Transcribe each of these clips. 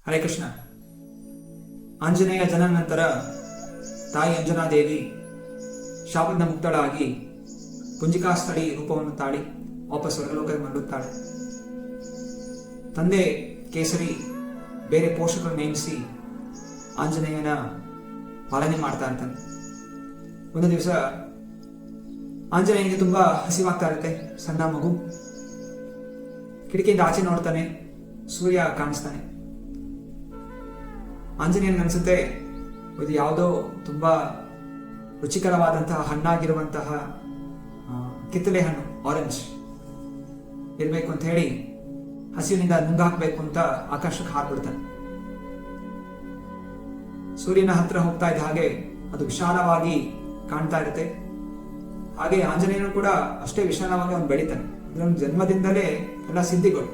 ಹರೇ ಕೃಷ್ಣ. ಆಂಜನೇಯ ಜನನ ನಂತರ ತಾಯಿ ಅಂಜನಾದೇವಿ ಶಾಪದಿಂದ ಮುಕ್ತಳಾಗಿ ಪುಂಜಿಕಾಸ್ಥಳಿ ರೂಪವನ್ನು ತಾಳಿ ವಾಪಸ್ ಸ್ವರ್ಗಲೋಕಕ್ಕೆ ಮರಳುತ್ತಾಳೆ. ತಂದೆ ಕೇಸರಿ ಬೇರೆ ಪೋಷಕರು ನೇಮಿಸಿ ಆಂಜನೇಯನ ಪಾಲನೆ ಮಾಡ್ತಾ ಇರ್ತಾನೆ. ಒಂದು ದಿವಸ ಆಂಜನೇಯನಿಗೆ ತುಂಬಾ ಹಸಿವಾಗ್ತಾ ಇರುತ್ತೆ. ಸಣ್ಣ ಮಗು ಕಿಟಕಿಯಿಂದ ಆಚೆ ನೋಡ್ತಾನೆ, ಸೂರ್ಯ ಕಾಣಿಸ್ತಾನೆ. ಆಂಜನೇಯನಿಗೆ ಅನ್ಸುತ್ತೆ ಇದು ಯಾವುದೋ ತುಂಬಾ ರುಚಿಕರವಾದಂತಹ ಹಣ್ಣಾಗಿರುವಂತಹ ಕಿತ್ತಳೆ ಹಣ್ಣು, ಆರೆಂಜ್ ಇರಬೇಕು ಅಂತ ಹೇಳಿ ಹಸಿವಿನಿಂದ ನುಂಗಾಕ್ಬೇಕು ಅಂತ ಆಕಾಶಕ್ಕೆ ಹಾರ್ಬಿಡ್ತಾನೆ. ಸೂರ್ಯನ ಹತ್ರ ಹೋಗ್ತಾ ಇದ್ದ ಹಾಗೆ ಅದು ವಿಶಾಲವಾಗಿ ಕಾಣ್ತಾ ಇರುತ್ತೆ. ಹಾಗೆ ಆಂಜನೇಯನು ಕೂಡ ಅಷ್ಟೇ ವಿಶಾಲವಾಗಿ ಅವನು ಬೆಳಿತಾನೆ. ಅವನ ಜನ್ಮದಿಂದಲೇ ಎಲ್ಲ ಸಿದ್ಧಿಗಳು,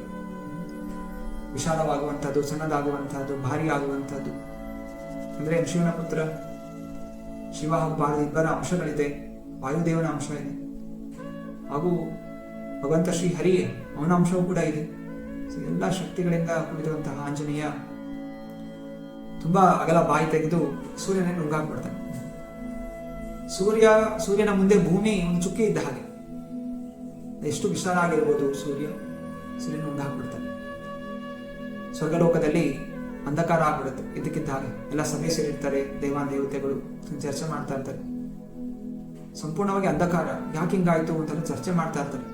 ವಿಶಾಲವಾಗುವಂಥದ್ದು, ಸಣ್ಣದಾಗುವಂಥದ್ದು, ಭಾರಿ ಆಗುವಂಥದ್ದು. ಅಂದ್ರೆ ಶಿವನ ಪುತ್ರ ಶಿವ ಹಾಗೂ ಪಾರ್ವತಿ ಇಬ್ಬರ ಅಂಶಗಳಿದೆ. ವಾಯುದೇವನ ಅಂಶ ಇದೆ, ಹಾಗೂ ಭಗವಂತ ಶ್ರೀ ಹರಿ ಅವನ ಅಂಶವೂ ಕೂಡ ಇದೆ. ಎಲ್ಲ ಶಕ್ತಿಗಳಿಂದ ಕೂಡಿರುವಂತಹ ಆಂಜನೇಯ ತುಂಬಾ ಅಗಲ ಬಾಯಿ ತೆಗೆದು ಸೂರ್ಯನ ನುಂಗಾಕ್ಬಿಡ್ತಾನೆ. ಸೂರ್ಯನ ಮುಂದೆ ಭೂಮಿ ಒಂದು ಚುಕ್ಕಿ ಇದ್ದ ಹಾಗೆ, ಎಷ್ಟು ವಿಶಾಲ ಆಗಿರ್ಬೋದು ಸೂರ್ಯನ ನುಂಗಾಕ್ಬಿಡ್ತಾನೆ. ಸ್ವರ್ಗಲೋಕದಲ್ಲಿ ಅಂಧಕಾರ ಆಗ್ಬಿಡುತ್ತೆ. ಇದಕ್ಕಿದ್ದ ಹಾಗೆ ಎಲ್ಲ ಸಭೆ ಸೇರಿರ್ತಾರೆ, ದೇವತೆಗಳು ಚರ್ಚೆ ಮಾಡ್ತಾ ಇರ್ತಾರೆ. ಸಂಪೂರ್ಣವಾಗಿ ಅಂಧಕಾರ, ಯಾಕೆ ಹಿಂಗಾಯ್ತು ಅಂತೆಲ್ಲ ಚರ್ಚೆ ಮಾಡ್ತಾ ಇರ್ತಾರೆ.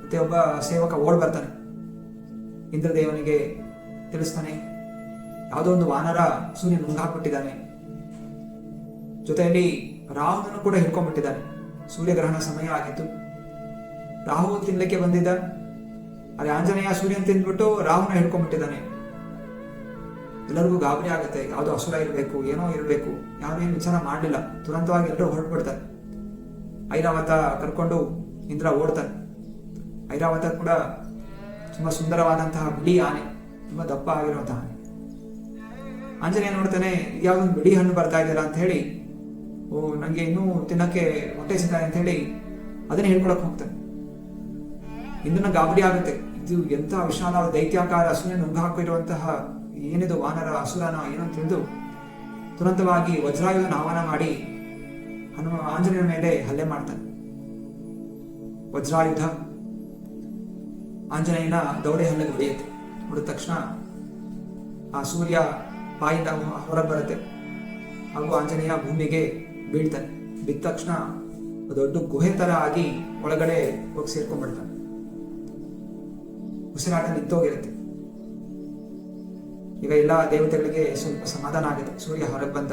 ಮತ್ತೆ ಒಬ್ಬ ಸೇವಕ ಓಡ್ ಬರ್ತಾನೆ, ಇಂದ್ರದೇವನಿಗೆ ತಿಳಿಸ್ತಾನೆ, ಯಾವುದೋ ಒಂದು ವಾನರ ಸೂರ್ಯ ನುಂಗಾಕ್ಬಿಟ್ಟಿದ್ದಾನೆ, ಜೊತೆಯಲ್ಲಿ ರಾಹುನನ್ನು ಕೂಡ ಹಿಡ್ಕೊಂಡ್ಬಿಟ್ಟಿದ್ದಾನೆ. ಸೂರ್ಯಗ್ರಹಣ ಸಮಯ ಆಗಿತ್ತು, ರಾಹು ತಿನ್ಲಿಕ್ಕೆ ಬಂದಿದ್ದ. ಅದೇ ಆಂಜನೇಯ ಸೂರ್ಯನ ತಿಂದ್ಬಿಟ್ಟು ರಾಹುನ ಹಿಡ್ಕೊಂಡ್ಬಿಟ್ಟಿದ್ದಾನೆ. ಎಲ್ಲರಿಗೂ ಗಾಬರಿ ಆಗುತ್ತೆ, ಯಾವುದೋ ಅಸುರ ಇರಬೇಕು, ಏನೋ ಇರಬೇಕು. ಯಾರೇನು ವಿಚಾರ ಮಾಡಲಿಲ್ಲ, ತುರಂತವಾಗಿ ಎಲ್ಲರೂ ಹೊರಟ್ಬಿಡ್ತಾರೆ. ಐರಾವತ ಕರ್ಕೊಂಡು ಇಂದ್ರ ಓಡ್ತಾನೆ. ಐರಾವತ ಕೂಡ ತುಂಬಾ ಸುಂದರವಾದಂತಹ ಬಿಳಿ ಆನೆ, ತುಂಬಾ ದಪ್ಪ ಆಗಿರುವಂತಹ ಆನೆ. ಆಂಜನೇಯ ನೋಡ್ತಾನೆ, ಯಾವ್ದೊಂದು ಬಿಳಿ ಹಣ್ಣು ಬರ್ತಾ ಇದೆಯಲ್ಲ ಅಂತ ಹೇಳಿ, ನಂಗೆ ಇನ್ನೂ ತಿನ್ನಕ್ಕೆ ಹೊಟ್ಟೆ ಸಿಗ್ತಾನೆ ಅಂತ ಹೇಳಿ ಅದನ್ನ ಹೇಳ್ಕೊಳಕ್ ಹೋಗ್ತಾನೆ. ಇಂದ್ರನ ಗಾಬರಿ ಆಗುತ್ತೆ, ಇದು ಎಂತ ವಿಶಾಲವಾದ ದೈತ್ಯಾಕಾರ ಅಸುರನ ನುಂಗ ಹಾಕಿರುವಂತಹ ಏನಿದು ವಾನರ ಅಸುರನ ಏನೋ ತಿಳಿದು ತುರಂತವಾಗಿ ವಜ್ರಾಯುಧನ ಆಹ್ವಾನ ಮಾಡಿ ಆಂಜನೇಯನ ಮೇಲೆ ಹಲ್ಲೆ ಮಾಡ್ತಾನೆ. ವಜ್ರಾಯುಧ ಆಂಜನೇಯನ ದೌಡೆ ಹಲ್ಲೆಗೆ ಹೊಡೆಯುತ್ತೆ. ಹೊಡೆದ ತಕ್ಷಣ ಆ ಸೂರ್ಯ ಬಾಯಿಂದ ಹೊರಗೆ ಬರುತ್ತೆ, ಹಾಗೂ ಆಂಜನೇಯ ಭೂಮಿಗೆ ಬೀಳ್ತಾನೆ. ಬಿದ್ದ ತಕ್ಷಣ ದೊಡ್ಡ ಗುಹೆ ತರ ಆಗಿ ಒಳಗಡೆ ಹೋಗಿ ಸೇರ್ಕೊಂಡ್ಬಿಡ್ತಾನೆ. ಉಸಿರಾಟ ನಿಂತೋಗಿರುತ್ತೆ. ಈಗ ಎಲ್ಲ ದೇವತೆಗಳಿಗೆ ಸ್ವಲ್ಪ ಸಮಾಧಾನ ಆಗಿದೆ. ಸೂರ್ಯ ಹೊರಗೆ ಬಂದ,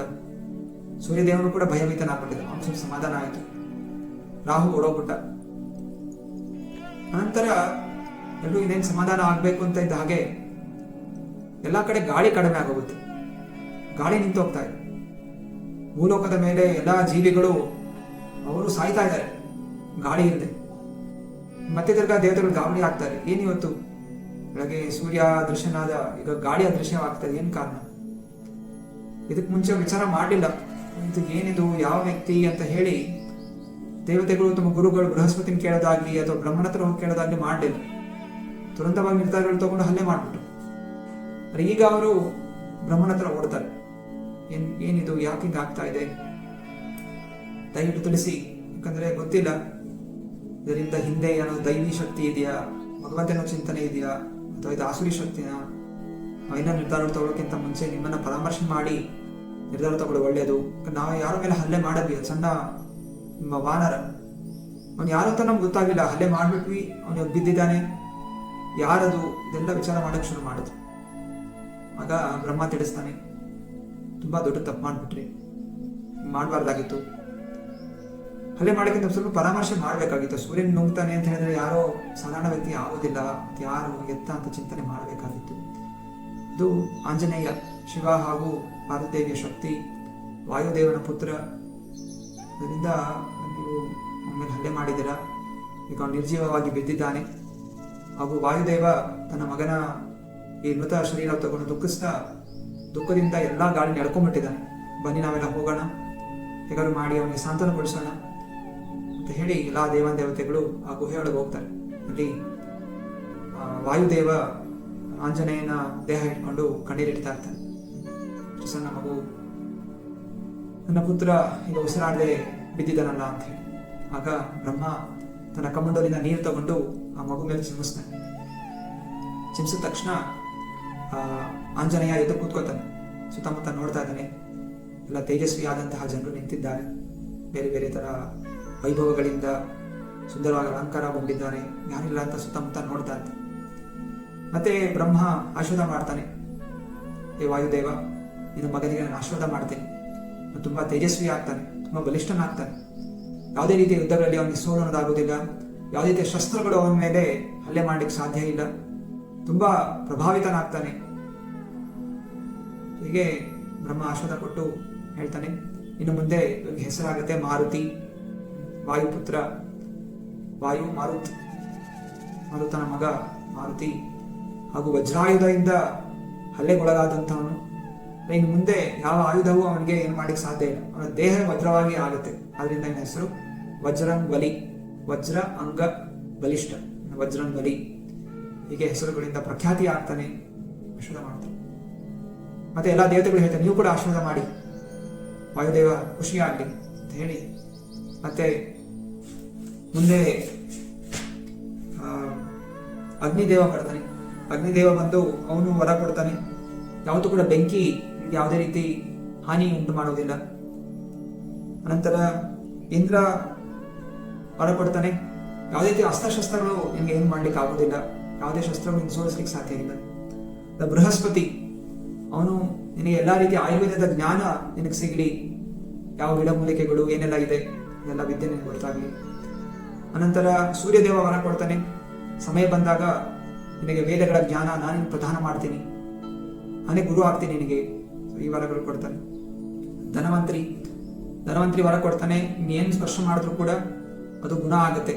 ಸೂರ್ಯದೇವನು ಕೂಡ ಭಯಭೀತನಾಗ್ಬಿಟ್ಟಿದ್ದ, ಅವನು ಸ್ವಲ್ಪ ಸಮಾಧಾನ ಆಯಿತು. ರಾಹು ಓಡೋಗ್ಬಿಟ್ಟ. ನಂತರ ಎಲ್ಲರೂ ಇದೇನು ಸಮಾಧಾನ ಆಗ್ಬೇಕು ಅಂತ ಇದ್ದ ಹಾಗೆ ಎಲ್ಲಾ ಕಡೆ ಗಾಳಿ ಕಡಿಮೆ ಆಗೋಗುತ್ತೆ. ಗಾಳಿ ನಿಂತು ಹೋಗ್ತಾ ಇದೆ. ಭೂಲೋಕದ ಮೇಲೆ ಎಲ್ಲಾ ಜೀವಿಗಳು ಅವರು ಸಾಯ್ತಾ ಇದ್ದಾರೆ ಗಾಳಿ ಇಲ್ಲದೆ. ಮತ್ತೆ ತಿರ್ಗಾ ದೇವತೆಗಳು ಗಾಬರಿ ಆಗ್ತಾರೆ, ಏನಿವತ್ತು ಬೆಳಗ್ಗೆ ಸೂರ್ಯ ದೃಶ್ಯನಾದ, ಈಗ ಗಾಳಿ ಅದೃಶ್ಯವಾಗ್ತದೆ, ಏನ್ ಕಾರಣ? ಇದಕ್ಕೆ ಮುಂಚೆ ವಿಚಾರ ಮಾಡಲಿಲ್ಲ, ಇದು ಏನಿದು, ಯಾವ ವ್ಯಕ್ತಿ ಅಂತ ಹೇಳಿ ದೇವತೆಗಳು ತಮ್ಮ ಗುರುಗಳು ಬೃಹಸ್ಪತಿನ ಕೇಳೋದಾಗ್ಲಿ ಅಥವಾ ಬ್ರಹ್ಮನ ಹತ್ರ ಹೋಗಿ ಕೇಳೋದಾಗ್ಲಿ ಮಾಡಲಿಲ್ಲ. ತುರಂತವಾಗಿ ನಿರ್ಧಾರಗಳು ತಗೊಂಡು ಹಲ್ಲೆ ಮಾಡ್ಬಿಟ್ಟು. ಈಗ ಅವರು ಬ್ರಹ್ಮನ ಹತ್ರ ಓಡ್ತಾರೆ, ಏನಿದು, ಯಾಕೆ ಹಿಂಗ ಆಗ್ತಾ ಇದೆ, ದಯವಿಟ್ಟು ತಿಳಿಸಿ, ಯಾಕಂದ್ರೆ ಗೊತ್ತಿಲ್ಲ ಇದರಿಂದ ಹಿಂದೆ ಏನೋ ದೈವಿ ಶಕ್ತಿ ಇದೆಯಾ, ಭಗವಂತನ ಚಿಂತನೆ ಇದೆಯಾ, ಅಥವಾ ಇದು ಆಸುರಿ ಶಕ್ತಿನ? ನಾವೇನೋ ನಿರ್ಧಾರ ತಗೊಳ್ಳೋಕ್ಕಿಂತ ಮುಂಚೆ ನಿಮ್ಮನ್ನ ಪರಾಮರ್ಶೆ ಮಾಡಿ ನಿರ್ಧಾರ ತಗೊಳ್ಳೋದು ಒಳ್ಳೆಯದು. ನಾವು ಯಾರ ಮೇಲೆ ಹಲ್ಲೆ ಮಾಡಿದ್ವಿ, ಸಣ್ಣ ನಿಮ್ಮ ವಾನರ, ಅವ್ನು ಯಾರು ಅಂತ ನಮ್ಗೆ ಗೊತ್ತಾಗಿಲ್ಲ, ಹಲ್ಲೆ ಮಾಡ್ಬಿಟ್ವಿ, ಅವನು ಬಿದ್ದಿದ್ದಾನೆ, ಯಾರದು, ಇದೆಲ್ಲ ವಿಚಾರ ಮಾಡಕ್ ಶುರು ಮಾಡಿದ್ರು. ಆಗ ಬ್ರಹ್ಮ ತಿಳಿಸ್ತಾನೆ, ತುಂಬಾ ದೊಡ್ಡ ತಪ್ಪು ಮಾಡ್ಬಿಟ್ರಿ, ಮಾಡಬಾರ್ದಾಗಿತ್ತು, ಹಲ್ಲೆ ಮಾಡೋಕ್ಕಿಂತ ಸ್ವಲ್ಪ ಪರಾಮರ್ಶೆ ಮಾಡಬೇಕಾಗಿತ್ತು. ಸೂರ್ಯನ ನುಂಗ್ತಾನೆ ಅಂತ ಹೇಳಿದ್ರೆ ಯಾರೋ ಸಾಧಾರಣ ವ್ಯಕ್ತಿ ಆಗೋದಿಲ್ಲ, ಯಾರು ಎತ್ತ ಅಂತ ಚಿಂತನೆ ಮಾಡಬೇಕಾಗಿತ್ತು. ಇದು ಆಂಜನೇಯ, ಶಿವ ಹಾಗೂ ಪಾರ್ವತಿದೇವಿಯ ಶಕ್ತಿ, ವಾಯುದೇವನ ಪುತ್ರ. ಅದರಿಂದ ನೀವು ಆಮೇಲೆ ಹಲ್ಲೆ ಮಾಡಿದ್ದೀರಾ, ಈಗ ಅವನು ನಿರ್ಜೀವವಾಗಿ ಬಿದ್ದಿದ್ದಾನೆ. ಹಾಗೂ ವಾಯುದೇವ ತನ್ನ ಮಗನ ಈ ಮೃತ ಶರೀರ ತಗೊಂಡು ದುಃಖದಿಂದ ಎಲ್ಲಾ ಗಾಳಿ ನಡ್ಕೊಂಡ್ಬಿಟ್ಟಿದ್ದಾನೆ. ಬನ್ನಿ ನಾವೆಲ್ಲ ಹೋಗೋಣ, ಹೇಗಾದ್ರು ಮಾಡಿ ಅವನಿಗೆ ಸಾಂತ್ವನಗೊಳಿಸೋಣ ಅಂತ ಹೇಳಿ ಎಲ್ಲಾ ದೇವತೆಗಳು ಆ ಗುಹೆಯೊಳಗೆ ಹೋಗ್ತಾರೆ. ಅಲ್ಲಿ ವಾಯುದೇವ ಆಂಜನೇಯನ ದೇಹ ಇಟ್ಕೊಂಡು ಕಣ್ಣೀರಿಡ್ತಾ ಇರ್ತಾನೆ. ಸಣ್ಣ ಮಗು, ನನ್ನ ಪುತ್ರ ಈಗ ಉಸಿರಾಡದೆ ಬಿದ್ದಿದ್ದಾನಲ್ಲ ಅಂತ ಹೇಳಿ. ಆಗ ಬ್ರಹ್ಮ ತನ್ನ ಕಮಂಡಲಿನ ನೀರು ತಗೊಂಡು ಆ ಮಗು ಮೇಲೆ ಚಿಮ್ಮಿಸ್ತಾನೆ. ಚಿಮ್ಸಿದ ತಕ್ಷಣ ಆಂಜನೇಯ ಎದ್ದು ಕೂತ್ಕೋತಾನೆ. ಸುತ್ತಮುತ್ತ ನೋಡ್ತಾ ಇದ್ದಾನೆ. ಎಲ್ಲ ತೇಜಸ್ವಿಯಾದಂತಹ ಜನರು ನಿಂತಿದ್ದಾರೆ. ಬೇರೆ ಬೇರೆ ಥರ ವೈಭವಗಳಿಂದ ಸುಂದರವಾಗಿ ಅಲಂಕಾರಗೊಂಡಿದ್ದಾರೆ. ಯಾರಿಲ್ಲ ಅಂತ ಸುತ್ತಮುತ್ತ ನೋಡ್ತಾ ಇರ್ತಾನೆ. ಮತ್ತೆ ಬ್ರಹ್ಮ ಆಶೀರ್ವಾದ ಮಾಡ್ತಾನೆ. ಏ ವಾಯುದೇವ, ನಿನ್ನ ಮಗನಿಗೆ ನಾನು ಆಶೀರ್ವಾದ ಮಾಡ್ತೇನೆ. ತುಂಬ ತೇಜಸ್ವಿ ಆಗ್ತಾನೆ, ತುಂಬ ಬಲಿಷ್ಠನಾಗ್ತಾನೆ. ಯಾವುದೇ ರೀತಿಯ ಯುದ್ಧಗಳಲ್ಲಿ ಅವನಿಗೆ ಸೋಲು ಅನ್ನೋದಾಗೋದಿಲ್ಲ. ಯಾವುದೇ ರೀತಿಯ ಶಸ್ತ್ರಗಳು ಅವನ ಮೇಲೆ ಹಲ್ಲೆ ಮಾಡಲಿಕ್ಕೆ ಸಾಧ್ಯ ಇಲ್ಲ. ತುಂಬ ಪ್ರಭಾವಿತನಾಗ್ತಾನೆ. ಹೀಗೆ ಬ್ರಹ್ಮ ಆಶೀರ್ವಾದ ಕೊಟ್ಟು ಹೇಳ್ತಾನೆ, ಇನ್ನು ಮುಂದೆ ಇವನಿಗೆ ಹೆಸರಾಗುತ್ತೆ ಮಾರುತಿ, ವಾಯುಪುತ್ರ. ವಾಯು ಮಾರುತನ ಮಗ ಮಾರುತಿ, ಹಾಗೂ ವಜ್ರಾಯುಧದಿಂದ ಹಲ್ಲೆಗೊಳಗಾದಂಥವನು. ಇನ್ನು ಮುಂದೆ ಯಾವ ಆಯುಧವೂ ಅವನಿಗೆ ಏನು ಮಾಡಲಿಕ್ಕೆ ಸಾಧ್ಯ ಇಲ್ಲ. ಅವನ ದೇಹ ವಜ್ರವಾಗಿ ಆಗುತ್ತೆ. ಅದರಿಂದ ಇವನ ಹೆಸರು ವಜ್ರಂಗ್ ಬಲಿ. ವಜ್ರ ಅಂಗ ಬಲಿಷ್ಠ, ವಜ್ರಂಗ್ ಬಲಿ. ಹೀಗೆ ಹೆಸರುಗಳಿಂದ ಪ್ರಖ್ಯಾತಿ ಆಗ್ತಾನೆ. ಆಶೀರ್ವಾದ ಮಾಡ್ತಾನೆ. ಮತ್ತೆ ಎಲ್ಲ ದೇವತೆಗಳು ಹೇಳ್ತಾರೆ, ನೀವು ಕೂಡ ಆಶೀರ್ವಾದ ಮಾಡಿ, ವಾಯುದೇವ ಖುಷಿಯಾಗಲಿ ಅಂತ ಹೇಳಿ. ಮತ್ತೆ ಮುಂದೆ ಅಗ್ನಿದೇವ ಬರ್ತಾನೆ. ಅಗ್ನಿದೇವ ಬಂದು ಅವನು ವರ ಕೊಡ್ತಾನೆ, ಯಾವತ್ತೂ ಕೂಡ ಬೆಂಕಿ ಯಾವುದೇ ರೀತಿ ಹಾನಿ ಉಂಟು ಮಾಡೋದಿಲ್ಲ. ಅನಂತರ ಇಂದ್ರ ವರ ಕೊಡ್ತಾನೆ, ಯಾವುದೇ ರೀತಿ ಅಸ್ತ್ರಶಸ್ತ್ರಗಳು ನಿನಗೆ ಏನು ಮಾಡ್ಲಿಕ್ಕೆ ಆಗೋದಿಲ್ಲ, ಯಾವುದೇ ಶಸ್ತ್ರಗಳು ಸೋಲಿಸ್ಲಿಕ್ಕೆ ಸಾಧ್ಯ ಇಲ್ಲ. ಬೃಹಸ್ಪತಿ ಅವನು ನಿನಗೆ ಎಲ್ಲ ರೀತಿಯ ಆಯುರ್ವೇದದ ಜ್ಞಾನ ನಿನಗೆ ಸಿಗಲಿ, ಯಾವ ಗಿಡಮೂಲಿಕೆಗಳು ಏನೆಲ್ಲ ಇದೆ ಎಲ್ಲ ವಿದ್ಯೆ ನಿನಗೆ ಗೊತ್ತಾಗಲಿ. ಅನಂತರ ಸೂರ್ಯದೇವ ವರ ಕೊಡ್ತಾನೆ, ಸಮಯ ಬಂದಾಗ ನಿನಗೆ ವೇದಗಳ ಜ್ಞಾನ ನಾನು ಪ್ರದಾನ ಮಾಡ್ತೀನಿ, ನಾನೇ ಗುರು ಆಗ್ತೀನಿ ನಿನಗೆ. ಈ ವರಗಳು ಕೊಡ್ತಾನೆ. ಧನವಂತ್ರಿ ವರ ಕೊಡ್ತಾನೆ, ಇನ್ನೇನು ಸ್ಪರ್ಶ ಮಾಡಿದ್ರು ಕೂಡ ಅದು ಗುಣ ಆಗುತ್ತೆ,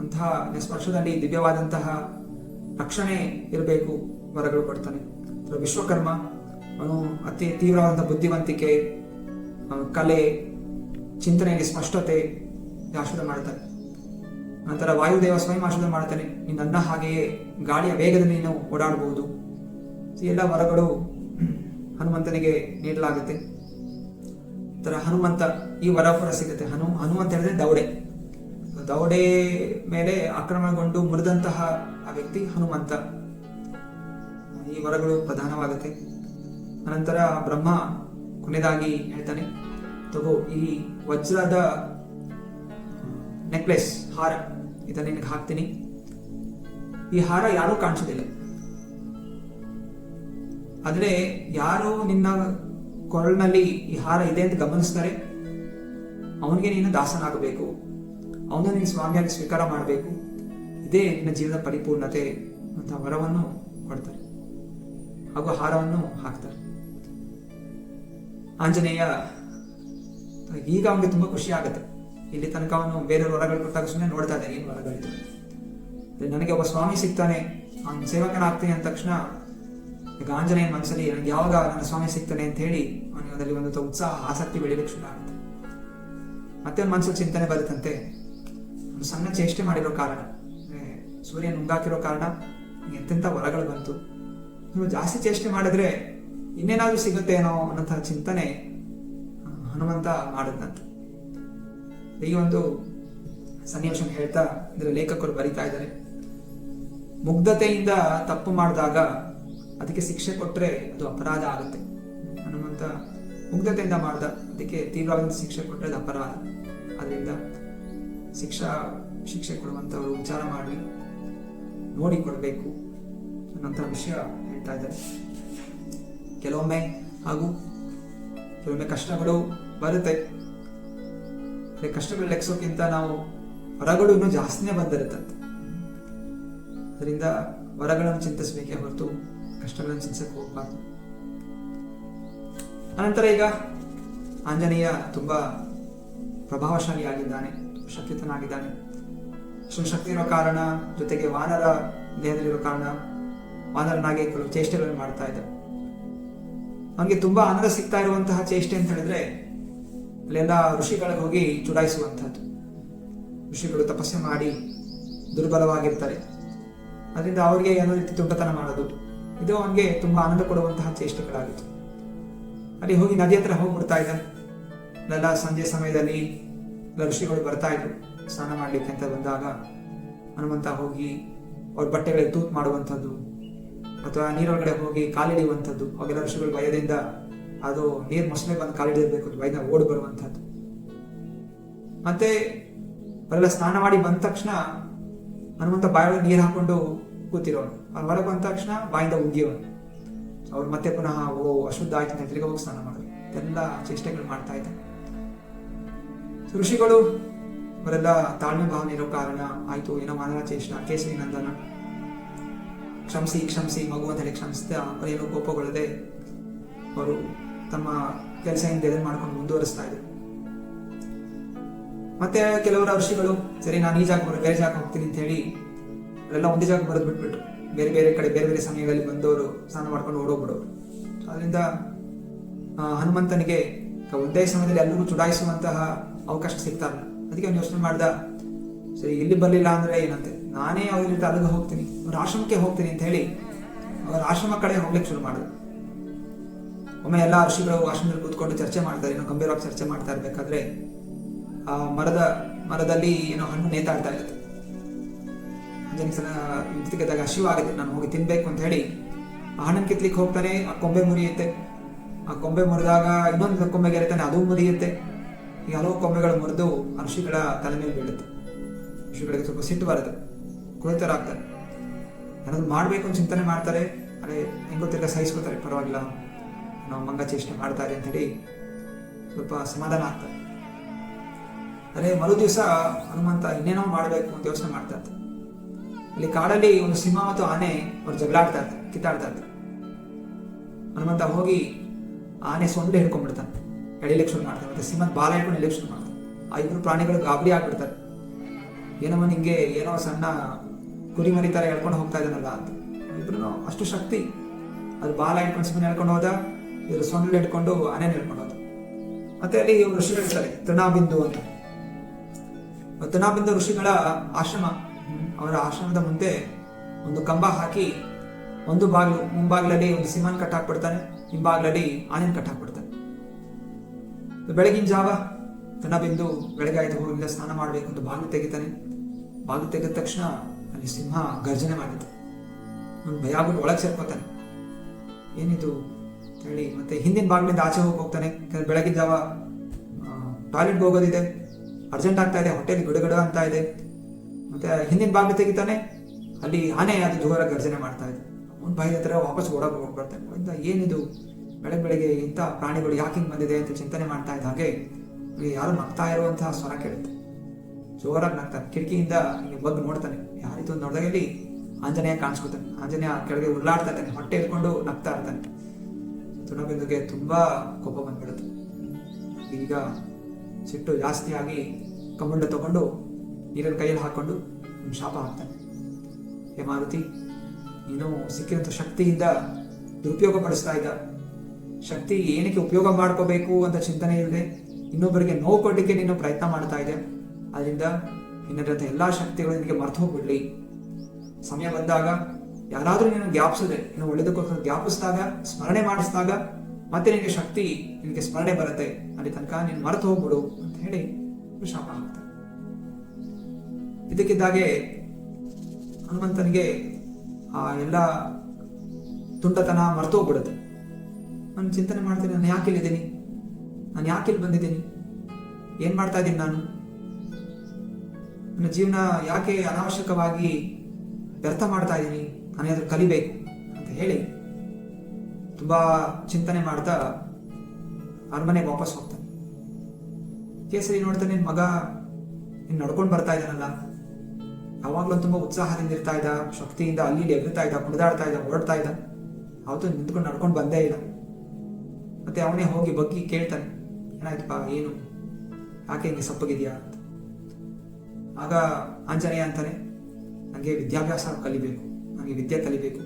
ಅಂತಹ ಸ್ಪರ್ಶದಲ್ಲಿ ದಿವ್ಯವಾದಂತಹ ರಕ್ಷಣೆ ಇರಬೇಕು, ವರಗಳು ಕೊಡ್ತಾನೆ. ವಿಶ್ವಕರ್ಮ ಅವನು ಅತಿ ತೀವ್ರವಾದಂಥ ಬುದ್ಧಿವಂತಿಕೆ, ಕಲೆ, ಚಿಂತನೆಯಲ್ಲಿ ಸ್ಪಷ್ಟತೆ ಆಶೀರ್ವಾದ ಮಾಡ್ತಾನೆ. ನಂತರ ವಾಯುದೇವ ಸ್ವಯಂ ಆಶೀರ್ವಾದ ಮಾಡ್ತಾನೆ, ನಿನ್ನ ಹಾಗೆಯೇ ಗಾಳಿಯ ವೇಗದಲ್ಲಿ ನೀನು ಓಡಾಡಬಹುದು. ಎಲ್ಲ ವರಗಳು ಹನುಮಂತನಿಗೆ ನೀಡಲಾಗುತ್ತೆ. ನಂತರ ಹನುಮಂತ ಈ ವರ ಕೂಡ ಸಿಗುತ್ತೆ. ಹನು ಅಂತ ಹೇಳಿದ್ರೆ ದೌಡೆ ಮೇಲೆ ಆಕ್ರಮಣಗೊಂಡು ಮುರಿದಂತಹ ಆ ವ್ಯಕ್ತಿ ಹನುಮಂತ. ಈ ವರಗಳು ಪ್ರಧಾನವಾಗುತ್ತೆ. ಅನಂತರ ಬ್ರಹ್ಮ ಕೊನೆಯದಾಗಿ ಹೇಳ್ತಾನೆ, ತಗೋ ಈ ವಜ್ರದ ನೆಕ್ಲೆಸ್, ಹಾರ, ಇದನ್ನ ನಿನಗೆ ಹಾಕ್ತೀನಿ. ಈ ಹಾರ ಯಾರೂ ಕಾಣಿಸೋದಿಲ್ಲ, ಆದ್ರೆ ಯಾರು ನಿನ್ನ ಕೊರಳಿನಲ್ಲಿ ಈ ಹಾರ ಇದೆ ಅಂತ ಗಮನಿಸ್ತಾರೆ, ಅವನಿಗೆ ನೀನು ದಾಸನಾಗಬೇಕು, ಅವನ ನೀನು ಸ್ವಾಮಿಯಾಗಿ ಸ್ವೀಕಾರ ಮಾಡಬೇಕು. ಇದೇ ನಿನ್ನ ಜೀವನದ ಪರಿಪೂರ್ಣತೆ ಅಂತ ವರವನ್ನು ಕೊಡ್ತಾರೆ, ಹಾಗೂ ಹಾರವನ್ನು ಹಾಕ್ತಾರೆ. ಆಂಜನೇಯ ಈಗ ಅವನಿಗೆ ತುಂಬಾ ಖುಷಿ ಆಗುತ್ತೆ. ಇಲ್ಲಿ ತನಕ ಅವನು ಬೇರೆ ವರಗಳು ಕೊಟ್ಟಾಗ ಸುಮ್ಮನೆ ನೋಡ್ತಾ ಇದ್ದಾನೆ, ಏನು ವರಗಳಿದೆ, ನನಗೆ ಒಬ್ಬ ಸ್ವಾಮಿ ಸಿಗ್ತಾನೆ, ಅವನ ಸೇವಕನಾಗ್ತೀನಿ ಅಂದ ತಕ್ಷಣ ಈಗ ಆಂಜನೇಯನ ಮನಸ್ಸಲ್ಲಿ ನನಗೆ ಯಾವಾಗ ನನ್ನ ಸ್ವಾಮಿ ಸಿಗ್ತಾನೆ ಅಂತ ಹೇಳಿ ಅವನಿಗೆ ಅದರಲ್ಲಿ ಒಂದು ಉತ್ಸಾಹ, ಆಸಕ್ತಿ ಬೆಳೀಲಿಕ್ಕೆ ಶುರು ಆಗುತ್ತೆ. ಮತ್ತೆ ಒಂದು ಮನಸ್ಸಲ್ಲಿ ಚಿಂತನೆ ಬರುತ್ತಂತೆ, ಒಂದು ಸಣ್ಣ ಚೇಷ್ಟೆ ಮಾಡಿರೋ ಕಾರಣ, ಸೂರ್ಯ ನುಂಗಾಕಿರೋ ಕಾರಣ ಎಂತೆಂಥ ವರಗಳು ಬಂತು, ನೀವು ಜಾಸ್ತಿ ಚೇಷ್ಟೆ ಮಾಡಿದ್ರೆ ಇನ್ನೇನಾದ್ರೂ ಸಿಗುತ್ತೇನೋ ಅನ್ನೋಂಥ ಚಿಂತನೆ ಹನುಮಂತ ಮಾಡಿದ್ನಂತ. ಈ ಒಂದು ಸನ್ನಿವೇಶ ಹೇಳ್ತಾ ಇದರ ಲೇಖಕರು ಬರೀತಾ ಇದ್ದಾರೆ, ಮುಗ್ಧತೆಯಿಂದ ತಪ್ಪು ಮಾಡಿದಾಗ ಅದಕ್ಕೆ ಶಿಕ್ಷೆ ಕೊಟ್ಟರೆ ಅದು ಅಪರಾಧ ಆಗುತ್ತೆ. ಹನುಮಂತ ಮುಗ್ಧತೆಯಿಂದ ಮಾಡ್ದ, ಅದಕ್ಕೆ ತೀವ್ರವಾದ ಶಿಕ್ಷೆ ಕೊಟ್ಟರೆ ಅದು ಅಪರಾಧ. ಅದರಿಂದ ಶಿಕ್ಷೆ ಕೊಡುವಂಥವ್ರು ವಿಚಾರ ಮಾಡಿ ನೋಡಿ ಕೊಡಬೇಕು ಅನ್ನೋಂಥ ವಿಷಯ ಹೇಳ್ತಾ ಇದ್ದಾರೆ. ಕೆಲವೊಮ್ಮೆ ಕಷ್ಟಗಳು ಬರುತ್ತೆ. ಕಷ್ಟಗಳು ಲೆಕ್ಸೋಕ್ಕಿಂತ ನಾವು ವರಗಳು ಇನ್ನೂ ಜಾಸ್ತಿನೇ ಬಂದಿರುತ್ತಂತೆ. ಅದರಿಂದ ವರಗಳನ್ನು ಚಿಂತಿಸಬೇಕೇ ಹೊರತು ಕಷ್ಟಗಳನ್ನು ಚಿಂತಿಸಕ್ಕೆ ಹೋಗಬಾರ್ದು. ಅನಂತರ ಈಗ ಆಂಜನೇಯ ತುಂಬಾ ಪ್ರಭಾವಶಾಲಿ ಆಗಿದ್ದಾನೆ, ಶಕ್ತಿತನಾಗಿದ್ದಾನೆ. ಅಷ್ಟೊಂದು ಶಕ್ತಿ ಇರೋ ಕಾರಣ, ಜೊತೆಗೆ ವಾನರ ದೇಹದಲ್ಲಿರೋ ಕಾರಣ ವಾನರನಾಗಿ ಕೆಲವು ಚೇಷ್ಟೆಗಳನ್ನು ಮಾಡ್ತಾ ಇದ್ದ. ಅವನಿಗೆ ತುಂಬಾ ಆನಂದ ಸಿಗ್ತಾ ಇರುವಂತಹ ಚೇಷ್ಟೆ ಅಂತ ಹೇಳಿದ್ರೆ ಅಲ್ಲೆಲ್ಲ ಋಷಿಗಳಿಗೆ ಹೋಗಿ ಚುಡಾಯಿಸುವಂಥದ್ದು. ಋಷಿಗಳು ತಪಸ್ಸೆ ಮಾಡಿ ದುರ್ಬಲವಾಗಿರ್ತಾರೆ, ಅದರಿಂದ ಅವ್ರಿಗೆ ಏನೋ ರೀತಿ ತುಂಟತನ ಮಾಡೋದು, ಇದು ಅವನಿಗೆ ತುಂಬ ಆನಂದ ಕೊಡುವಂತಹ ಚೇಷ್ಟೆಗಳಾಗಿತ್ತು. ಅಲ್ಲಿ ಹೋಗಿ ನದಿ ಹತ್ರ ಹೋಗ್ಬಿಡ್ತಾ ಇದ್ದ. ಅಲ್ಲೆಲ್ಲ ಸಂಜೆ ಸಮಯದಲ್ಲಿ ಋಷಿಗಳು ಬರ್ತಾ ಇದ್ರು ಸ್ನಾನ ಮಾಡಲಿಕ್ಕೆ ಅಂತ ಬಂದಾಗ ಹನುಮಂತ ಹೋಗಿ ಅವ್ರ ಬಟ್ಟೆಗಳಿಗೆ ತೂತು ಮಾಡುವಂಥದ್ದು ಅಥವಾ ನೀರೊಳಗಡೆ ಹೋಗಿ ಕಾಲಿಡಿಯುವಂಥದ್ದು, ಅವಾಗೆಲ್ಲ ಋಷಿಗಳು ಭಯದಿಂದ ಅದು ನೀರು ಮೊಸಳೆ ಬಂದು ಕಾಲಿಡಿರ್ಬೇಕು ಅಂತ ಭಯದಿಂದ ಓಡಿ ಬರುವಂಥದ್ದು. ಮತ್ತೆ ಅವರೆಲ್ಲ ಸ್ನಾನ ಮಾಡಿ ಬಂದ ತಕ್ಷಣ ಹನುಮಂತ ಬಾಯೊಳಗೆ ನೀರು ಹಾಕೊಂಡು ಕೂತಿರೋನು. ಅವ್ರು ಹೊರಗೆ ಬಂದ ತಕ್ಷಣ ಬಾಯಿಂದ ಉಗಿಯೋನು. ಅವ್ರು ಮತ್ತೆ ಪುನಃ ಅಶುದ್ಧ ಆಯ್ತು ಅಂತ ತಿರ್ಗಿ ಹೋಗಿ ಸ್ನಾನ ಮಾಡೋದು. ಎಲ್ಲ ಚೇಷ್ಟೆಗಳು ಮಾಡ್ತಾ ಇದ್ದ. ಋಷಿಗಳು ಅವರೆಲ್ಲ ತಾಳ್ಮೆ ಭಾವನೆ ಇರೋ ಕಾರಣ ಆಯ್ತು, ಏನೋ ಮಾನವ ಚೇಷ್ಟ, ಕೇಸರಿ ನಂದನ ಕ್ಷಮಿಸಿ ಕ್ಷಮಿಸಿ ಮಗು ಅಂತ ಹೇಳಿ ಕ್ಷಮಿಸ್ತಾ ಅವರೇನೋ ಕೋಪಗೊಳ್ಳದೆ ಅವರು ತಮ್ಮ ಕೆಲಸ ಹಿಂದೆ ಮಾಡ್ಕೊಂಡು ಮುಂದುವರಿಸ್ತಾ ಇದ್ರು. ಮತ್ತೆ ಕೆಲವರ ಋಷಿಗಳು ಸರಿ ನಾನು ಈ ಜಾಗ ಬೇರೆ ಜಾಗ ಹೋಗ್ತೀನಿ ಅಂತ ಹೇಳಿ ಅವರೆಲ್ಲ ಒಂದೇ ಜಾಗ ಬರೆದು ಬಿಟ್ಬಿಟ್ರು. ಬೇರೆ ಬೇರೆ ಕಡೆ ಬೇರೆ ಬೇರೆ ಸಮಯಗಳಲ್ಲಿ ಬಂದವರು ಸ್ನಾನ ಮಾಡ್ಕೊಂಡು ಓಡೋಗ್ಬಿಡೋರು. ಅದರಿಂದ ಹನುಮಂತನಿಗೆ ಒಂದೇ ಸಮಯದಲ್ಲಿ ಎಲ್ಲರೂ ಚುಡಾಯಿಸುವಂತಹ ಅವಕಾಶ ಸಿಗ್ತಾ ಇಲ್ಲ. ಅದಕ್ಕೆ ಅವ್ನು ಯೋಚನೆ ಮಾಡ್ದ, ಸರಿ ಇಲ್ಲಿ ಬರಲಿಲ್ಲ ಅಂದ್ರೆ ಏನಂತೆ, ನಾನೇ ಅವ್ರ ಅಲ್ಲಿಗೆ ಹೋಗ್ತೀನಿ, ಅವ್ರ ಆಶ್ರಮಕ್ಕೆ ಹೋಗ್ತೀನಿ ಅಂತ ಹೇಳಿ ಅವ್ರ ಆಶ್ರಮ ಕಡೆ ಹೋಗ್ಲಿಕ್ಕೆ ಶುರು ಮಾಡಿದ್ರು. ಒಮ್ಮೆ ಎಲ್ಲ ಋಷಿಗಳು ಆಶ್ರಮದಲ್ಲಿ ಕೂತ್ಕೊಂಡು ಚರ್ಚೆ ಮಾಡ್ತಾರೆ, ಏನೋ ಗಂಭೀರವಾಗಿ ಚರ್ಚೆ ಮಾಡ್ತಾ ಇರ್ಬೇಕಾದ್ರೆ ಆ ಮರದಲ್ಲಿ ಏನೋ ಹಣ್ಣು ನೇತಾಡ್ತಾ ಇರುತ್ತೆ. ಕಿತ್ತದಾಗ ಹಸಿವಾಗುತ್ತೆ, ನಾನು ಹೋಗಿ ತಿನ್ಬೇಕು ಅಂತ ಹೇಳಿ ಆ ಹಣ್ಣನ್ನು ಕಿತ್ಲಿಕ್ಕೆ ಹೋಗ್ತಾನೆ. ಆ ಕೊಂಬೆ ಮುರಿಯುತ್ತೆ. ಆ ಕೊಂಬೆ ಮುರಿದಾಗ ಇನ್ನೊಂದು ಕೊಂಬೆಗೆ ಇರ್ತಾನೆ, ಅದು ಮುರಿಯುತ್ತೆ. ಈ ಹಲವು ಕೊಂಬೆಗಳು ಮುರಿದು ಆ ಋಷಿಗಳ ತಲೆ ಮೇಲೆ ಬೀಳುತ್ತೆ. ಋಷಿಗಳಿಗೆ ಸ್ವಲ್ಪ ಸಿಟ್ಟು ಬರುತ್ತೆ, ಕುಳಿತರಾಗ್ತಾರೆ. ಏನಾದ್ರು ಮಾಡಬೇಕು ಅಂತ ಚಿಂತನೆ ಮಾಡ್ತಾರೆ. ಅದೇ ಹೆಂಗೋ ತಿರ್ಗ ಸಹಿಸ್ಕೋತಾರೆ, ಪರವಾಗಿಲ್ಲ ನಾವು ಮಂಗ ಚೇಷ್ಟೆ ಮಾಡ್ತಾರೆ ಅಂತ ಹೇಳಿ ಸ್ವಲ್ಪ ಸಮಾಧಾನ ಆಗ್ತಾರೆ. ಅದೇ ಮರು ದಿವಸ ಹನುಮಂತ ಇನ್ನೇನೋ ಮಾಡಬೇಕು ಅಂತ ಯೋಚನೆ ಮಾಡ್ತಾ ಇರ್ತಾರೆ. ಇಲ್ಲಿ ಕಾಡಲ್ಲಿ ಒಂದು ಸಿಂಹ ಮತ್ತು ಆನೆ ಅವ್ರು ಜಗಳಾಡ್ತಾ ಇರ್ತಾರೆ, ಕಿತ್ತಾಡ್ತಾ ಇರ್ತಾರೆ. ಹನುಮಂತ ಹೋಗಿ ಆನೆ ಸೊಂಡೆ ಹಿಡ್ಕೊಂಡ್ಬಿಡ್ತಾನೆ, ಎಳಿಲಿಕ್ಕೆ ಶುರು ಮಾಡ್ತಾರೆ. ಮತ್ತೆ ಸಿಂಹದ ಬಾಲ ಹಿಡ್ಕೊಂಡು ಎಳಿಲಿಕ್ಕೆ ಶುರು ಮಾಡ್ತಾರೆ. ಆ ಇಬ್ರು ಪ್ರಾಣಿಗಳು ಗಾಬರಿ ಆಗ್ಬಿಡ್ತಾರೆ. ಏನೋ ನಿಂಗೆ ಏನೋ ಸಣ್ಣ ಕುರಿ ಮರಿತಾರೆ ಹೇಳ್ಕೊಂಡು ಹೋಗ್ತಾ ಇದ್ದಾನಲ್ಲ ಅಂತ. ಇಬ್ರು ಅಷ್ಟು ಶಕ್ತಿ. ಅದು ಬಾಲ ಹಿಡ್ಕೊಂಡು ಸಿಂಹನ ಹೇಳ್ಕೊಂಡು ಹೋದ, ಇವರು ಸೊಂಡೆ ಹಿಡ್ಕೊಂಡು ಆನೆನ ಹಿಡ್ಕೊಂಡು ಹೋದ. ಮತ್ತೆ ಅಲ್ಲಿ ಇವರು ಋಷಿಗಳು ಇರ್ತಾರೆ, ತೃಣಾಬಿಂದು ಅಂತ. ತೃಣಾಬಿಂದು ಋಷಿಗಳ ಆಶ್ರಮ. ಅವರ ಆಶ್ರಮದ ಮುಂದೆ ಒಂದು ಕಂಬ ಹಾಕಿ ಒಂದು ಬಾಗಿಲು, ಮುಂಬಾಗಿಲಲ್ಲಿ ಒಂದು ಸಿಂಹನ ಕಟ್ಟಾಕ್ಬಿಡ್ತಾನೆ, ಹಿಂಬಾಗಿಲಲ್ಲಿ ಆನೆನ ಕಟ್ಟಾಕ್ಬಿಡ್ತಾನೆ. ಬೆಳಗಿನ ಜಾವ ತೃಣಾಬಿಂದು ಬೆಳಗ್ಗೆ ಆಯ್ತು, ಹೋಗಿಲ್ಲ ಸ್ನಾನ ಮಾಡಬೇಕು ಅಂತ ಬಾಗಿಲು ತೆಗಿತಾನೆ. ಬಾಗಿಲು ತೆಗೆದ ತಕ್ಷಣ ಅಲ್ಲಿ ಸಿಂಹ ಗರ್ಜನೆ ಮಾಡಿತ್ತು. ಅವ್ನು ಭಯ ಆಗ್ಬಿಟ್ಟು ಒಳಗೆ ಸೇರ್ಕೋತಾನೆ, ಏನಿದು ಹೇಳಿ. ಮತ್ತೆ ಹಿಂದಿನ ಬಾಗಿಲಿಂದ ಆಚೆ ಹೋಗ್ತಾನೆ. ಬೆಳಗಿನ ಜಾವ ಟಾಯ್ಲೆಟ್ಗೆ ಹೋಗೋದಿದೆ, ಅರ್ಜೆಂಟ್ ಆಗ್ತಾ ಇದೆ, ಹೊಟ್ಟೆಲಿ ಗಡಗಡ ಅಂತ ಇದೆ. ಮತ್ತೆ ಹಿಂದಿನ ಬಾಗಿಲು ತೆಗಿತಾನೆ, ಅಲ್ಲಿ ಆನೆ ಅದು ಜೋರ ಗರ್ಜನೆ ಮಾಡ್ತಾ ಇದೆ. ಅವ್ನು ಭಯದ ಹತ್ರ ವಾಪಸ್ ಓಡೋಕೆ ಹೋಗ್ಬರ್ತಾನೆ. ಏನಿದು ಬೆಳಗ್ಗೆ ಇಂಥ ಪ್ರಾಣಿಗಳು ಯಾಕೆ ಹಿಂಗೆ ಬಂದಿದೆ ಅಂತ ಚಿಂತನೆ ಮಾಡ್ತಾ ಇದ್ದ ಹಾಗೆ ಯಾರು ನಗ್ತಾ ಇರುವಂತಹ ಸ್ವರ ಕೇಳುತ್ತೆ. ಜೋರಾಗಿ ನಗ್ತಾನೆ. ಕಿಟಕಿಯಿಂದ ಬಗ್ಗಿ ನೋಡ್ತಾನೆ, ಯಾರಿತು ನೋಡಿದಾಗ ಇಲ್ಲಿ ಆಂಜನೇಯ ಕಾಣಿಸ್ಕೊತಾನೆ. ಆಂಜನೇಯ ಕೆಳಗೆ ಉರುಳಾಡ್ತಾ ಇರ್ತಾನೆ, ಹೊಟ್ಟೆ ಇಟ್ಕೊಂಡು ನಗ್ತಾ ಇರ್ತಾನೆ. ತೃಣಬಿಂದುಗೆ ತುಂಬಾ ಕೋಪ ಬಂದ್ಬಿಡುತ್ತೆ. ಈಗ ಸಿಟ್ಟು ಜಾಸ್ತಿ ಆಗಿ ಕಮಂಡ ತಗೊಂಡು ನೀರನ್ನು ಕೈಯಲ್ಲಿ ಹಾಕೊಂಡು ಶಾಪ ಹಾಕ್ತಾನೆ. ಹೇ ಮಾರುತಿ, ನೀನು ಸಿಕ್ಕಿದಂಥ ಶಕ್ತಿಯಿಂದ ದುರುಪಯೋಗ ಪಡಿಸ್ತಾ ಇದ್ದ. ಶಕ್ತಿ ಏನಕ್ಕೆ ಉಪಯೋಗ ಮಾಡ್ಕೋಬೇಕು ಅಂತ ಚಿಂತನೆ ಇಲ್ಲದೆ ಇನ್ನೊಬ್ಬರಿಗೆ ನೋವು ಕೊಡಲಿಕ್ಕೆ ನೀನು ಪ್ರಯತ್ನ ಮಾಡ್ತಾ ಇದೆ. ಅದರಿಂದ ನಿನ್ನಂಥ ಎಲ್ಲಾ ಶಕ್ತಿಗಳು ನಿನಗೆ ಮರ್ತು ಹೋಗ್ಬಿಡ್ಲಿ. ಸಮಯ ಬಂದಾಗ ಯಾರಾದ್ರೂ ನೀನು ಜ್ಞಾಪಿಸಿದ್ರೆ, ನೀನು ಒಳ್ಳೆದಕ್ಕೋಸ್ಕರ ಜ್ಞಾಪಿಸಿದಾಗ, ಸ್ಮರಣೆ ಮಾಡಿಸಿದಾಗ ಮತ್ತೆ ನಿನಗೆ ಶಕ್ತಿ, ನಿನಗೆ ಸ್ಮರಣೆ ಬರುತ್ತೆ. ಅಲ್ಲಿ ತನಕ ನೀನು ಮರೆತು ಹೋಗ್ಬಿಡು ಅಂತ ಹೇಳಿ ಶಾಪ ಹಾಕ್ತಾರೆ. ಇದಕ್ಕಿದ್ದಾಗೆ ಹನುಮಂತನಿಗೆ ಆ ಎಲ್ಲ ತುಂಟತನ ಮರೆತು ಹೋಗ್ಬಿಡುತ್ತೆ. ನಾನು ಚಿಂತನೆ ಮಾಡ್ತೀನಿ, ನಾನು ಯಾಕೆ ಇಲ್ಲಿದ್ದೀನಿ, ನಾನು ಯಾಕೆ ಇಲ್ಲಿ ಬಂದಿದ್ದೀನಿ, ಏನ್ ಮಾಡ್ತಾ ಇದ್ದೀನಿ ನಾನು, ನನ್ನ ಜೀವನ ಯಾಕೆ ಅನಾವಶ್ಯಕವಾಗಿ ವ್ಯರ್ಥ ಮಾಡ್ತಾ ಇದ್ದೀನಿ, ನಾನು ಅದ್ರ ಕಲಿಬೇಕು ಅಂತ ಹೇಳಿ ತುಂಬಾ ಚಿಂತನೆ ಮಾಡ್ತಾ ಅರಮನೆಗೆ ವಾಪಸ್ ಹೋಗ್ತಾನೆ. ಕೇಸರಿ ನೋಡ್ತಾನೆ, ನಿನ್ ಮಗ ನೀನ್ ನಡ್ಕೊಂಡು ಬರ್ತಾ ಇದ್ದಾನಲ್ಲ, ಯಾವಾಗ್ಲೂ ತುಂಬಾ ಉತ್ಸಾಹದಿಂದ ಇರ್ತಾ ಇದ್ದ, ಶಕ್ತಿಯಿಂದ ಅಲ್ಲಿ ಎಗರ್ತಾ ಇದ್ದ, ಕುಣಿದಾಡ್ತಾ ಇದ್ದ, ಓಡ್ತಾ ಇದ್ದ. ಅವತ್ತು ನಿಂತ್ಕೊಂಡು ನಡ್ಕೊಂಡು ಬಂದೇ ಇಲ್ಲ. ಮತ್ತೆ ಅವನೇ ಹೋಗಿ ಬಗ್ಗಿ ಕೇಳ್ತಾನೆ, ಏನಾಯ್ತಪ್ಪ, ಏನು, ಯಾಕೆ ಹಿಂಗೆ ಸಪ್ಪಗಿದ್ಯಾ ಅಂತ. ಆಗ ಆಂಜನೇಯ ಅಂತಾನೆ, ನನಗೆ ವಿದ್ಯಾಭ್ಯಾಸ ಕಲಿಬೇಕು, ನನಗೆ ವಿದ್ಯೆ ಕಲಿಬೇಕು,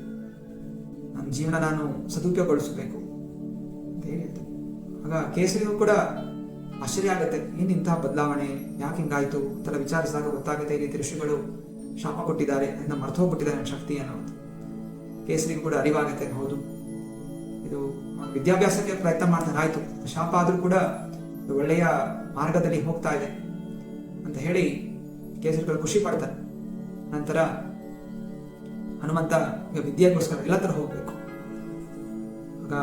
ನನ್ನ ಜೀವನ ನಾನು ಸದುಪಯೋಗಗೊಳಿಸಬೇಕು ಅಂತ ಹೇಳಿದ್ದೆ. ಆಗ ಕೇಸರಿಗೂ ಕೂಡ ಆಶ್ಚರ್ಯ ಆಗುತ್ತೆ, ಏನು ಇಂತಹ ಬದಲಾವಣೆ, ಯಾಕೆ ಹಿಂಗಾಯ್ತು ಅಂತೆಲ್ಲ ವಿಚಾರಿಸಿದಾಗ ಗೊತ್ತಾಗುತ್ತೆ, ಈ ರೀತಿ ಋಷಿಗಳು ಶಾಪ ಕೊಟ್ಟಿದ್ದಾರೆ, ಅದನ್ನ ಮರ್ತು ಹೋಗ್ಬಿಟ್ಟಿದ್ದಾರೆ ನನ್ನ ಶಕ್ತಿ ಅನ್ನೋದು. ಕೇಸರಿಗೂ ಕೂಡ ಅರಿವಾಗುತ್ತೆ. ಹೌದು, ಇದು ವಿದ್ಯಾಭ್ಯಾಸಕ್ಕೆ ಪ್ರಯತ್ನ ಮಾಡ್ತಾನೆ, ಆಯ್ತು ಶಾಪ ಆದ್ರೂ ಕೂಡ ಇದು ಒಳ್ಳೆಯ ಮಾರ್ಗದಲ್ಲಿ ಹೋಗ್ತಾ ಇದೆ ಅಂತ ಹೇಳಿ ಕೇಸರಿಗಳು ಖುಷಿ ಪಡ್ತಾನೆ. ನಂತರ ಹನುಮಂತ ಈಗ ವಿದ್ಯೆಗೋಸ್ಕರ ಎಲ್ಲ ತರ ಹೋಗ್ಬೇಕು. ಆಗ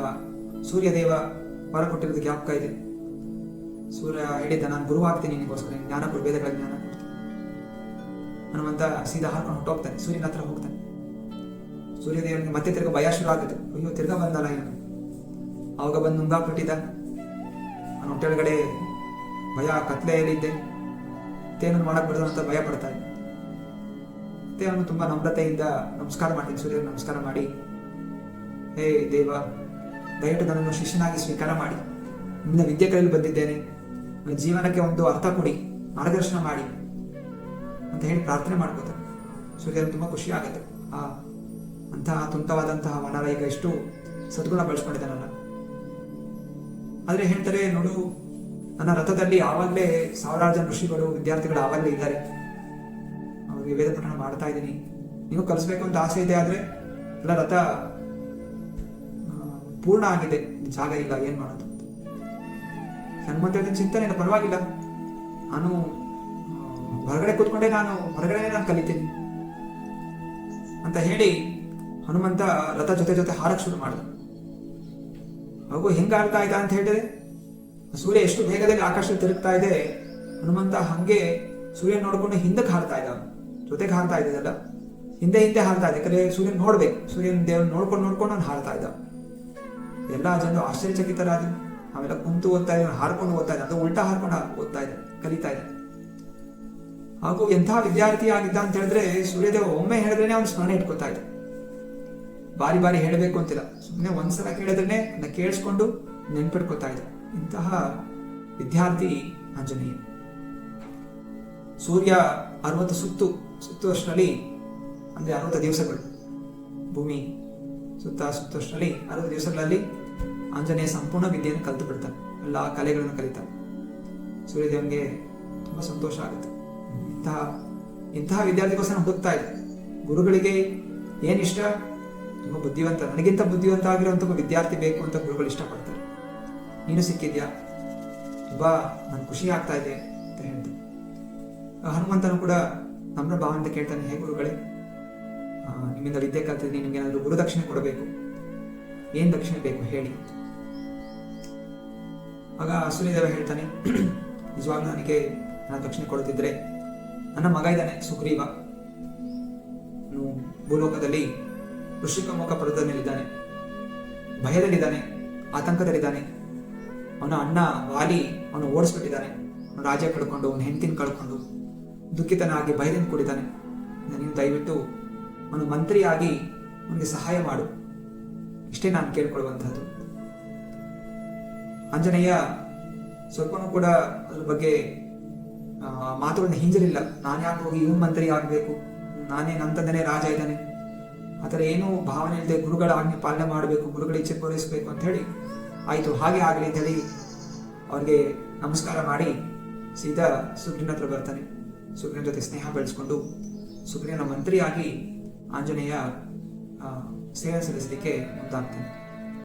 ಸೂರ್ಯದೇವ ವರ ಕೊಟ್ಟಿರೋದು ಜ್ಞಾಪಕ ಇದೆ. ಸೂರ್ಯ ಹೇಳಿದ್ದ, ನಾನು ಗುರು ಆಗ್ತೀನಿ ನಿನಗೋಸ್ಕರ, ಜ್ಞಾನ ಕೊಡು, ವೇದಗಳ ಜ್ಞಾನ ಕೊಡ್ತೀನಿ. ಹನುಮಂತ ಸೀದಾ ಹಾರ್ಕೊಂಡು ಹೊಟ್ಟೋಗ್ತಾನೆ, ಸೂರ್ಯನ ಹತ್ರ ಹೋಗ್ತಾನೆ. ಸೂರ್ಯದೇವನಿಗೆ ಮತ್ತೆ ತಿರ್ಗ ಭಯ ಶುರು ಆಗುತ್ತೆ. ಅಯ್ಯೋ ತಿರ್ಗಾ ಬಂದಲ್ಲ ಇವನು. ಅವಾಗ ಬಂದು ನುಂಗಾಕ್ಬಿಟ್ಟಿದ್ದ. ಅವನ ಹೊಟ್ಟೆೊಳಗಡೆ ಭಯ, ಕತ್ಲೆಯಲ್ಲಿದ್ದೆ, ಮತ್ತೇನು ಮಾಡಕ್ ಬಿಡೋದು ಅಂತ ಭಯ ಪಡ್ತಾ ಇದ್ದ. ಮತ್ತೆ ಅವನು ತುಂಬಾ ನಮ್ರತೆಯಿಂದ ನಮಸ್ಕಾರ ಮಾಡ್ತೀನಿ, ಸೂರ್ಯನ ನಮಸ್ಕಾರ ಮಾಡಿ, ಹೇ ದೇವ, ದಯವಿಟ್ಟು ನನ್ನನ್ನು ಶಿಷ್ಯನಾಗಿ ಸ್ವೀಕಾರ ಮಾಡಿ, ನಿಮ್ಮಿಂದ ವಿದ್ಯೆ ಕಲಿಯಲು ಬಂದಿದ್ದೇನೆ, ನನ್ನ ಜೀವನಕ್ಕೆ ಒಂದು ಅರ್ಥ ಕೊಡಿ, ಮಾರ್ಗದರ್ಶನ ಮಾಡಿ ಅಂತ ಹೇಳಿ ಪ್ರಾರ್ಥನೆ ಮಾಡ್ಕೋತಾರೆ. ಸೂರ್ಯನ ತುಂಬಾ ಖುಷಿ ಆಗುತ್ತೆ. ಅಂತಹ ತುಂಟವಾದಂತಹ ವನರ ಈಗ ಎಷ್ಟು ಸದ್ಗುಣ ಬಳಸ್ಕೊಂಡಿದ್ದಾನಲ್ಲ. ಆದ್ರೆ ಹೇಳ್ತಾರೆ, ನೋಡು, ನನ್ನ ರಥದಲ್ಲಿ ಆವಾಗಲೇ ಸಾವಿರಾರು ಜನ ಋಷಿಗಳು, ವಿದ್ಯಾರ್ಥಿಗಳು ಆವಾಗಲೇ ಇದ್ದಾರೆ, ಅವ್ರಿಗೆ ವೇದ ಪಠಣ ಮಾಡ್ತಾ ಇದ್ದೀನಿ, ನೀವು ಕಲಿಸ್ಬೇಕು ಅಂತ ಆಸೆ ಇದೆ, ಆದ್ರೆ ಎಲ್ಲ ರಥ ಪೂರ್ಣ ಆಗಿದೆ, ಜಾಗ ಇಲ್ಲ, ಏನ್ ಮಾಡೋದು? ಹನುಮಂತ ಚಿಂತನೆ ಇಲ್ಲ, ಪರವಾಗಿಲ್ಲ, ನಾನು ಹೊರಗಡೆ ಕೂತ್ಕೊಂಡೆ, ಹೊರಗಡೆ ಕಲಿತೀನಿ ಅಂತ ಹೇಳಿ ಹನುಮಂತ ರಥ ಜೊತೆ ಹಾರಕ್ ಶುರು ಮಾಡಿದ. ಹಾಗೂ ಹೆಂಗ ಆಡ್ತಾ ಇದ್ದ ಅಂತ ಹೇಳಿದ್ರೆ, ಸೂರ್ಯ ಎಷ್ಟು ವೇಗದಲ್ಲಿ ಆಕಾಶದಲ್ಲಿ ತಿರುಗ್ತಾ ಇದೆ, ಹನುಮಂತ ಹಂಗೆ ಸೂರ್ಯ ನೋಡ್ಕೊಂಡು ಹಿಂದಕ್ಕೆ ಹಾರ್ತಾ ಇದ್ದ, ಜೊತೆಗೆ ಹಾರ್ತಾ ಇದ್ದಲ್ಲ, ಹಿಂದೆ ಹಾರ್ತಾ ಇದ್ದ. ಯಾಕಂದ್ರೆ ಸೂರ್ಯನ್ ನೋಡ್ಬೇಕು, ಸೂರ್ಯನ ದೇವ್ರನ್ನ ನೋಡ್ಕೊಂಡು ನಾನು ಹಾರ್ತಾ ಇದ್ದ. ಎಲ್ಲ ಜನರು ಆಶ್ಚರ್ಯಚಕಿತರಾದ್ರು. ಅವೆಲ್ಲ ಕುಂತು ಓದ್ತಾ ಇದ್ದ, ಹಾರ್ಕೊಂಡು ಓದ್ತಾ ಇದ್ದ, ಅದು ಉಲ್ಟಾ ಹಾರ್ಕೊಂಡು ಓದ್ತಾ ಇದ್ದ, ಕಲಿತಾ ಇದ್ದ. ಹಾಗೂ ಎಂಥ ವಿದ್ಯಾರ್ಥಿ ಆಗಿದ್ದ ಅಂತ ಹೇಳಿದ್ರೆ, ಸೂರ್ಯದೇವ ಒಮ್ಮೆ ಹೇಳಿದ್ರೇನೆ ಅವ್ನು ಸ್ಮರಣೆ ಇಟ್ಕೋತಾ ಇದ್ದ. ಬಾರಿ ಬಾರಿ ಹೇಳಬೇಕು ಅಂತಿಲ್ಲ, ಸುಮ್ಮನೆ ಒಂದ್ಸಲ ಕೇಳಿದ್ರೇನೆ ಅದನ್ನ ಕೇಳಿಸ್ಕೊಂಡು ನೆನ್ಪಿಟ್ಕೋತಾ ಇದ್ದ. ಇಂತಹ ವಿದ್ಯಾರ್ಥಿ ಆಂಜನೇಯ. ಸೂರ್ಯ 60 ಸುತ್ತುವಷ್ಟರಲ್ಲಿ, ಅಂದ್ರೆ 60 ದಿವಸಗಳು, ಭೂಮಿ ಸುತ್ತುವಷ್ಟರಲ್ಲಿ 60 ದಿವಸಗಳಲ್ಲಿ ಆಂಜನೇಯ ಸಂಪೂರ್ಣ ವಿದ್ಯೆಯನ್ನು ಕಲಿತು ಬಿಡ್ತಾನೆ, ಎಲ್ಲ ಕಲೆಗಳನ್ನು ಕಲಿತಾನೆ. ಸೂರ್ಯದೇವನಿಗೆ ತುಂಬಾ ಸಂತೋಷ ಆಗುತ್ತೆ. ಇಂತಹ ವಿದ್ಯಾರ್ಥಿಗೋಸ್ಕರ ಹುಡುಕ್ತಾ ಇದೆ. ಗುರುಗಳಿಗೆ ಏನಿಷ್ಟ? ತುಂಬಾ ಬುದ್ಧಿವಂತ, ನನಗಿಂತ ಬುದ್ಧಿವಂತ ಆಗಿರುವಂತ ವಿದ್ಯಾರ್ಥಿ ಬೇಕು ಅಂತ ಗುರುಗಳು ಇಷ್ಟಪಡ್ತಾರೆ. ನೀನು ಸಿಕ್ಕಿದ್ಯಾ, ತುಂಬಾ ನನ್ ಖುಷಿ ಆಗ್ತಾ ಇದೆ ಅಂತ ಹೇಳ್ತಾರೆ. ಹನುಮಂತನು ಕೂಡ ನಮ್ರ ಭಾವಂತ ಕೇಳ್ತಾನೆ, ಹೇ ಗುರುಗಳೇ, ನಿಮ್ಮಿಂದ ವಿದ್ಯೆ ಕಲ್ತಿದ್ದೀನಿ, ನಿಮ್ಗೆ ಏನಾದ್ರು ಗುರು ದಕ್ಷಿಣೆ ಕೊಡಬೇಕು, ಏನ್ ದಕ್ಷಿಣೆ ಬೇಕು ಹೇಳಿ. ಆಗ ಸೂರ್ಯದೇವ ಹೇಳ್ತಾನೆ, ನಿಜವಾಗ್ಲೂ ನನಗೆ ನಾನು ದಕ್ಷಿಣೆ ಕೊಡುತ್ತಿದ್ರೆ, ನನ್ನ ಮಗ ಇದ್ದಾನೆ ಸುಗ್ರೀವ, ಭೂಲೋಕದಲ್ಲಿ ಋಷಿಕಮುಖ ಪರ್ವತದ ಮೇಲಿದ್ದಾನೆ, ಭಯದಲ್ಲಿದ್ದಾನೆ, ಆತಂಕದಲ್ಲಿದ್ದಾನೆ. ಅವನ ಅಣ್ಣ ವಾಲಿ ಅವನು ಓಡಿಸ್ಬಿಟ್ಟಿದ್ದಾನೆ, ಅವನು ರಾಜ್ಯ ಕಳ್ಕೊಂಡು, ಅವನ ಹೆಂಡತಿನ ಕಳ್ಕೊಂಡು ದುಃಖಿತನಾಗಿ ಭಯದಿಂದ ಕೂಡಿದ್ದಾನೆ. ನೀನು ದಯವಿಟ್ಟು ಅವನು ಮಂತ್ರಿಯಾಗಿ ಅವನಿಗೆ ಸಹಾಯ ಮಾಡು, ಇಷ್ಟೇ ನಾನು ಕೇಳ್ಕೊಳ್ಳುವಂತಹದ್ದು. ಆಂಜನೇಯ ಸ್ವಲ್ಪನೂ ಕೂಡ ಅದ್ರ ಬಗ್ಗೆ ಮಾತುಗಳನ್ನ ಹಿಂಜಲಿಲ್ಲ. ನಾನು ಯಾಕೆ ಹೋಗಿ ಇವನ್ ಮಂತ್ರಿ ಆಗ್ಬೇಕು, ನನ್ನ ತಂದೆನೇ ರಾಜ ಇದ್ದಾನೆ, ಆತರ ಏನು ಭಾವನೆ ಇಲ್ಲದೆ ಗುರುಗಳ ಆಜ್ಞೆ ಪಾಲನೆ ಮಾಡಬೇಕು, ಗುರುಗಳ ಇಚ್ಛೆ ಪೂರೈಸಬೇಕು ಅಂತ ಹೇಳಿ, ಆಯ್ತು ಹಾಗೆ ಆಗಲಿ ಅಂತ ಹೇಳಿ ಅವ್ರಿಗೆ ನಮಸ್ಕಾರ ಮಾಡಿ ಸೀದಾ ಸುಗ್ರೀವನ ಹತ್ರ ಬರ್ತಾನೆ. ಸುಗ್ರೀವನ ಜೊತೆ ಸ್ನೇಹ ಬೆಳೆಸ್ಕೊಂಡು ಸುಗ್ರೀವನ ಮಂತ್ರಿಯಾಗಿ ಆಂಜನೇಯ ಸೇವೆ ಸಲ್ಲಿಸಲಿಕ್ಕೆ ಮುಂದಾಗ್ತಾನೆ.